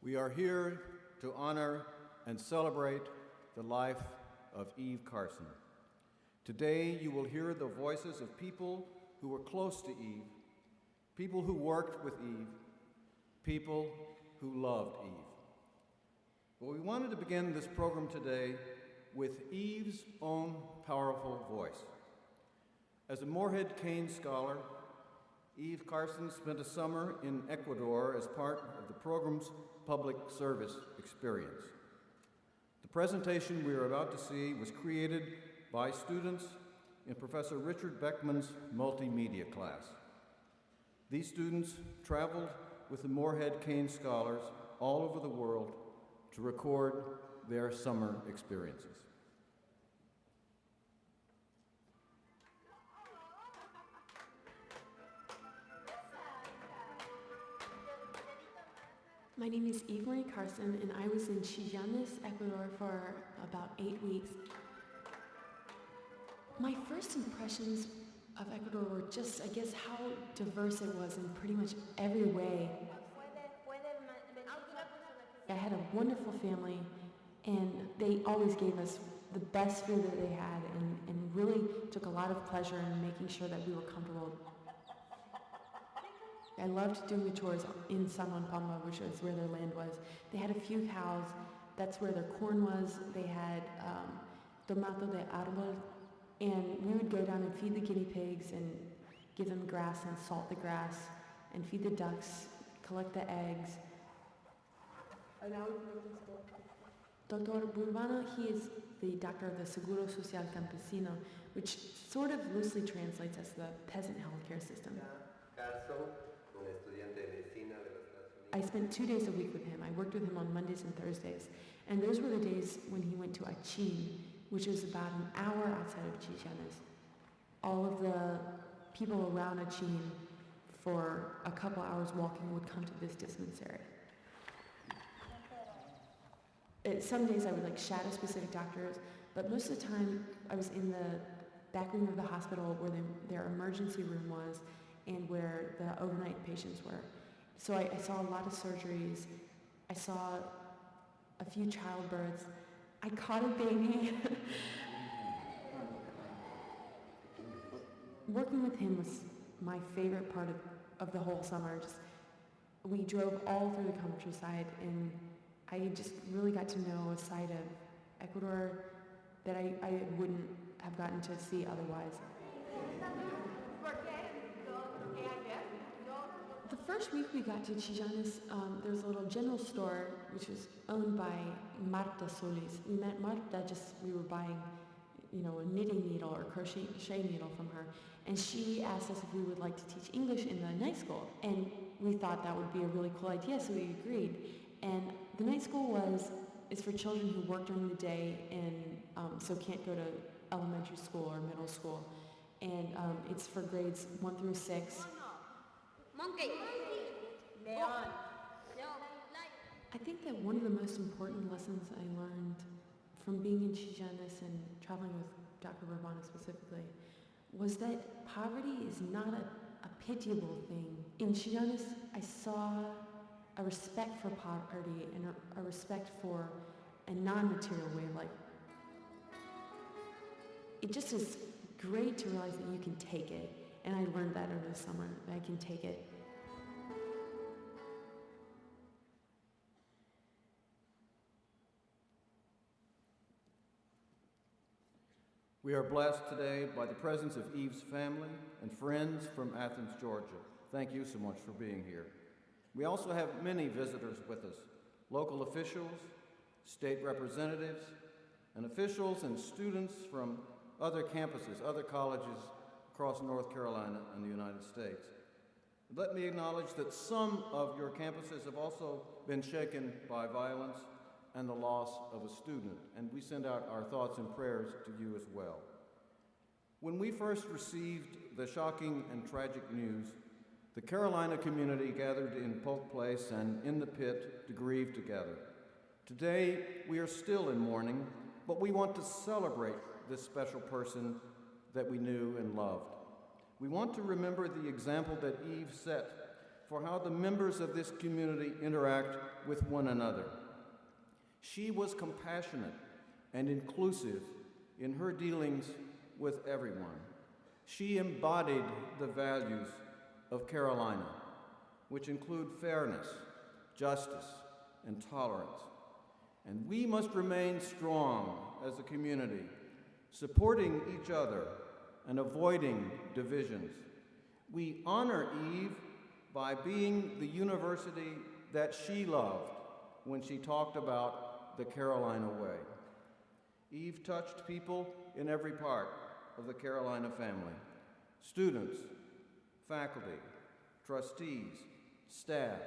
We are here to honor and celebrate the life of Eve Carson. Today, you will hear the voices of people who were close to Eve, people who worked with Eve, people who loved Eve. But we wanted to begin this program today with Eve's own powerful voice. As a Morehead Cain Scholar, Eve Carson spent a summer in Ecuador as part of the program's public service experience. The presentation we are about to see was created by students in Professor Richard Beckman's multimedia class. These students traveled with the Morehead Cain Scholars all over the world to record their summer experiences. My name is Eve Carson, and I was in Chillanes, Ecuador for about 8 weeks. My first impressions of Ecuador were just, I guess, how diverse it was in pretty much every way. I had a wonderful family, and they always gave us the best food that they had, and really took a lot of pleasure in making sure that we were comfortable. I loved doing the chores in San Juan Palma, which is where their land was. They had a few cows. That's where their corn was. They had tomato de árbol. And we would go down and feed the guinea pigs and give them grass and salt the grass and feed the ducks, collect the eggs. Dr. Burbana, he is the doctor of the Seguro Social Campesino, which sort of loosely translates as the peasant healthcare system. I spent 2 days a week with him. I worked with him on Mondays and Thursdays. And those were the days when he went to Achin, which is about an hour outside of Chillanes. All of the people around Achin for a couple hours walking would come to this dispensary. Some days I would shadow specific doctors, but most of the time I was in the back room of the hospital where their emergency room was and where the overnight patients were. So I saw a lot of surgeries. I saw a few childbirths. I caught a baby. Working with him was my favorite part of the whole summer. We drove all through the countryside, and I just really got to know a side of Ecuador that I wouldn't have gotten to see otherwise. The first week we got to Chillanes, there was a little general store which was owned by Marta Solis. We met Marta we were buying, a knitting needle or crochet needle from her, and she asked us if we would like to teach English in the night school, and we thought that would be a really cool idea, so we agreed. And the night school is for children who work during the day and so can't go to elementary school or middle school, and it's for grades 1 through 6. Monkey. Leon. I think that one of the most important lessons I learned from being in Chillanes and traveling with Dr. Burbana specifically was that poverty is not a pitiable thing. In Chillanes, I saw a respect for poverty and a respect for a non-material way of life. It just is great to realize that you can take it. And I learned that over the summer, that I can take it. We are blessed today by the presence of Eve's family and friends from Athens, Georgia. Thank you so much for being here. We also have many visitors with us, local officials, state representatives, and officials and students from other campuses, other colleges across North Carolina and the United States. Let me acknowledge that some of your campuses have also been shaken by violence and the loss of a student, and we send out our thoughts and prayers to you as well. When we first received the shocking and tragic news, the Carolina community gathered in Polk Place and in the pit to grieve together. Today, we are still in mourning, but we want to celebrate this special person that we knew and loved. We want to remember the example that Eve set for how the members of this community interact with one another. She was compassionate and inclusive in her dealings with everyone. She embodied the values of Carolina, which include fairness, justice, and tolerance. And we must remain strong as a community, supporting each other and avoiding divisions. We honor Eve by being the university that she loved when she talked about the Carolina way. Eve touched people in every part of the Carolina family: students, faculty, trustees, staff,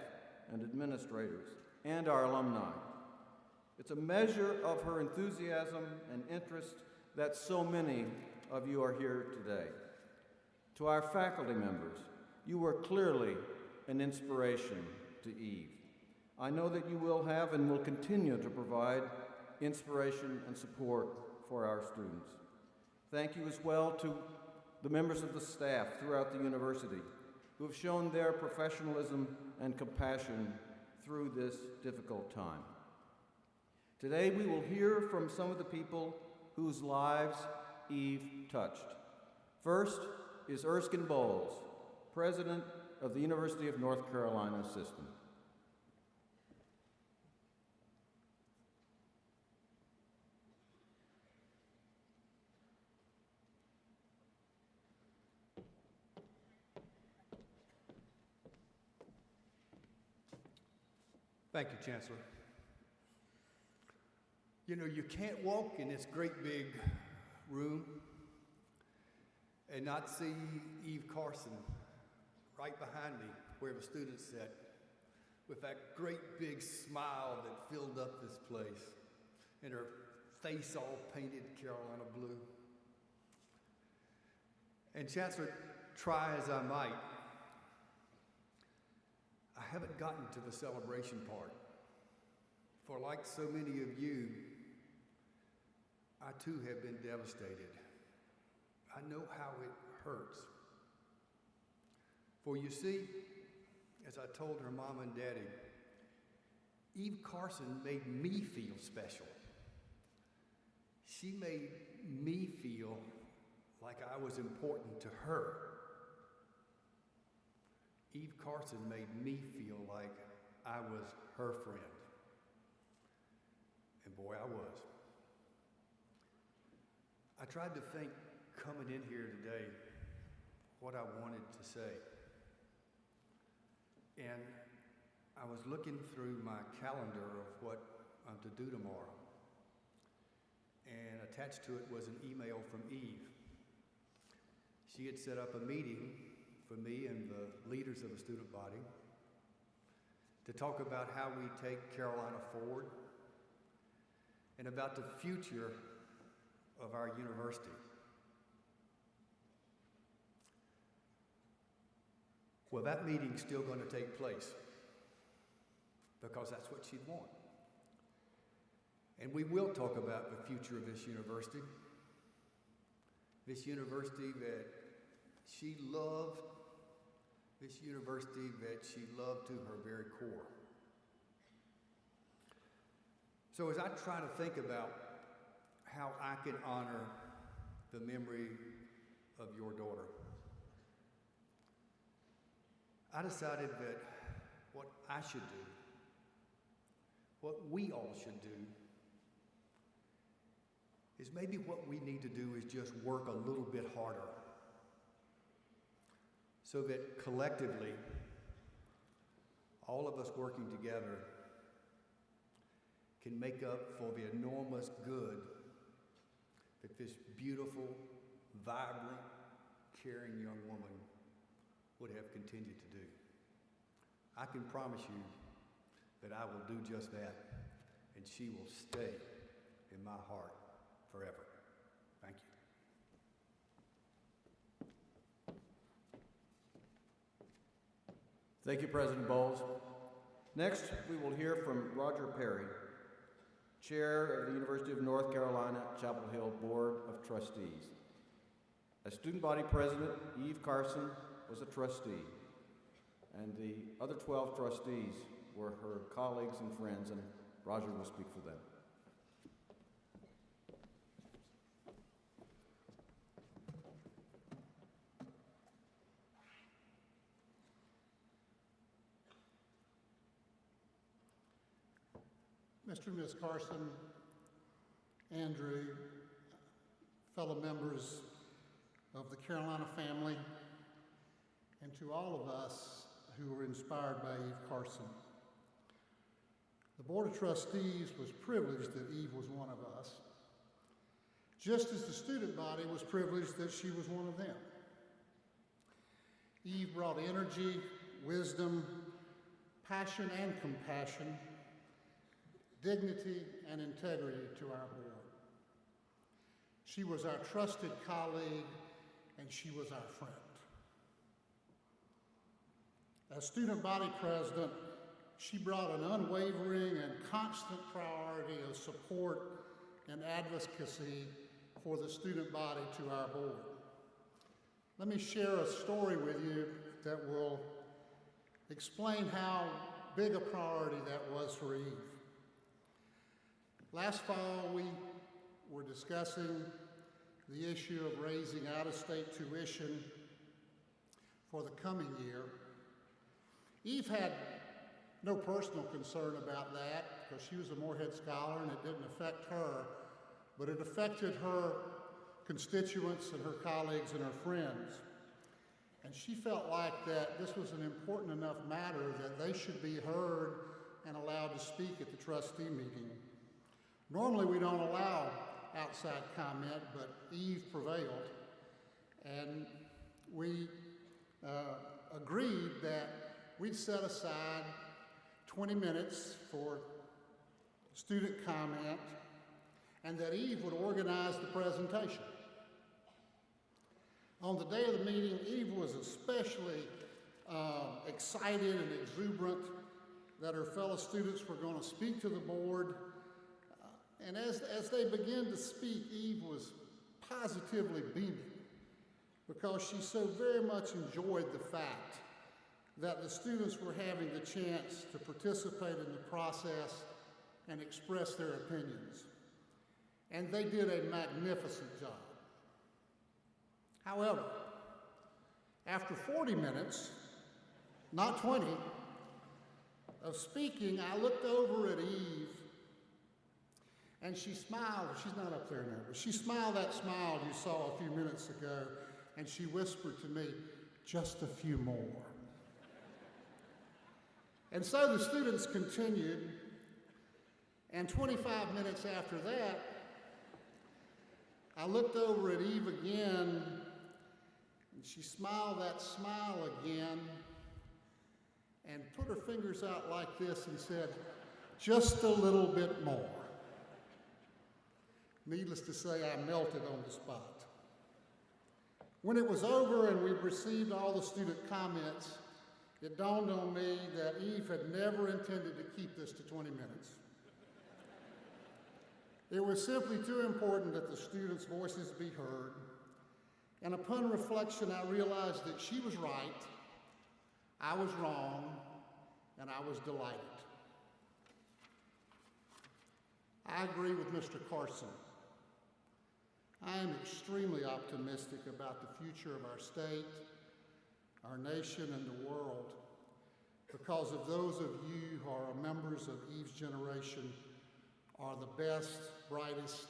and administrators, and our alumni. It's a measure of her enthusiasm and interest that so many of you are here today. To our faculty members, you were clearly an inspiration to Eve. I know that you will have and will continue to provide inspiration and support for our students. Thank you as well to the members of the staff throughout the university who have shown their professionalism and compassion through this difficult time. Today we will hear from some of the people whose lives Eve touched. First is Erskine Bowles, president of the University of North Carolina System. Thank you, Chancellor. You know, you can't walk in this great big room and not see Eve Carson right behind me, where the students sat, with that great big smile that filled up this place, and her face all painted Carolina blue. And Chancellor, try as I might, I haven't gotten to the celebration part. For like so many of you, I too have been devastated. I know how it hurts. For you see, as I told her mom and daddy, Eve Carson made me feel special. She made me feel like I was important to her. Eve Carson made me feel like I was her friend. And boy, I was. I tried to think, coming in here today, what I wanted to say. And I was looking through my calendar of what I'm to do tomorrow. And attached to it was an email from Eve. She had set up a meeting for me and the leaders of the student body to talk about how we take Carolina forward and about the future of our university. Well, that meeting's still going to take place because that's what she'd want. And we will talk about the future of this university that she loved, this university that she loved to her very core. So as I try to think about how I can honor the memory of your daughter, I decided that what I should do, what we all should do, is maybe what we need to do is just work a little bit harder so that collectively, all of us working together can make up for the enormous good that this beautiful, vibrant, caring young woman would have continued to do. I can promise you that I will do just that, and she will stay in my heart forever. Thank you. Thank you, President Bowles. Next, we will hear from Roger Perry, Chair of the University of North Carolina Chapel Hill Board of Trustees. As student body president, Eve Carson was a trustee. and the other 12 trustees were her colleagues and friends, and Roger will speak for them. Mr. and Ms. Carson, Andrew, fellow members of the Carolina family, and to all of us who were inspired by Eve Carson. The Board of Trustees was privileged that Eve was one of us, just as the student body was privileged that she was one of them. Eve brought energy, wisdom, passion and compassion, dignity and integrity to our board. She was our trusted colleague, and she was our friend. As student body president, she brought an unwavering and constant priority of support and advocacy for the student body to our board. Let me share a story with you that will explain how big a priority that was for Eve. Last fall, we were discussing the issue of raising out-of-state tuition for the coming year. Eve had no personal concern about that because she was a Morehead scholar and it didn't affect her, but it affected her constituents and her colleagues and her friends. And she felt like that this was an important enough matter that they should be heard and allowed to speak at the trustee meeting. Normally we don't allow outside comment, but Eve prevailed, and we agreed that we'd set aside 20 minutes for student comment, and that Eve would organize the presentation. On the day of the meeting, Eve was especially excited and exuberant that her fellow students were going to speak to the board. And as they began to speak, Eve was positively beaming because she so very much enjoyed the fact that the students were having the chance to participate in the process and express their opinions. And they did a magnificent job. However, after 40 minutes, not 20, of speaking, I looked over at Eve and she smiled. She's not up there now, but she smiled that smile you saw a few minutes ago, and she whispered to me, "Just a few more." And so the students continued, and 25 minutes after that, I looked over at Eve again, and she smiled that smile again, and put her fingers out like this and said, "Just a little bit more." Needless to say, I melted on the spot. When it was over and we received all the student comments, it dawned on me that Eve had never intended to keep this to 20 minutes. It was simply too important that the students' voices be heard, and upon reflection, I realized that she was right, I was wrong, and I was delighted. I agree with Mr. Carson. I am extremely optimistic about the future of our state, our nation, and the world because of those of you who are members of Eve's generation are the best, brightest,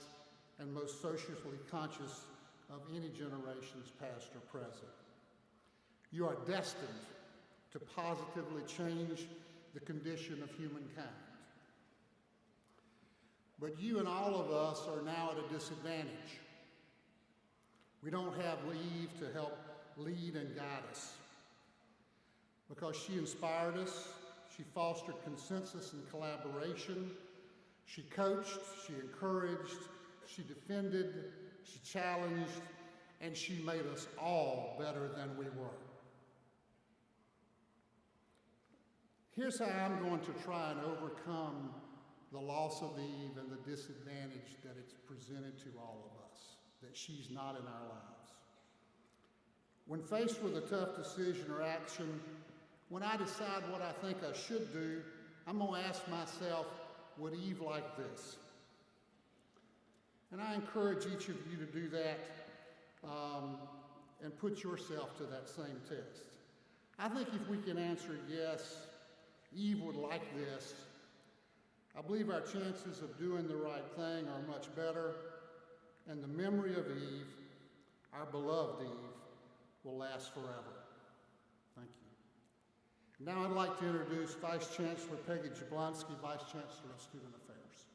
and most socially conscious of any generations past or present. You are destined to positively change the condition of humankind. But you and all of us are now at a disadvantage. We don't have Eve to help lead and guide us. Because she inspired us, she fostered consensus and collaboration, she coached, she encouraged, she defended, she challenged, and she made us all better than we were. Here's how I'm going to try and overcome the loss of Eve and the disadvantage that it's presented to all of us, that she's not in our lives. When faced with a tough decision or action, when I decide what I think I should do, I'm going to ask myself, would Eve like this? And I encourage each of you to do that and put yourself to that same test. I think if we can answer yes, Eve would like this, I believe our chances of doing the right thing are much better, and the memory of Eve, our beloved Eve, will last forever. Thank you. Now I'd like to introduce Vice Chancellor Peggy Jablonski, Vice Chancellor of Student Affairs.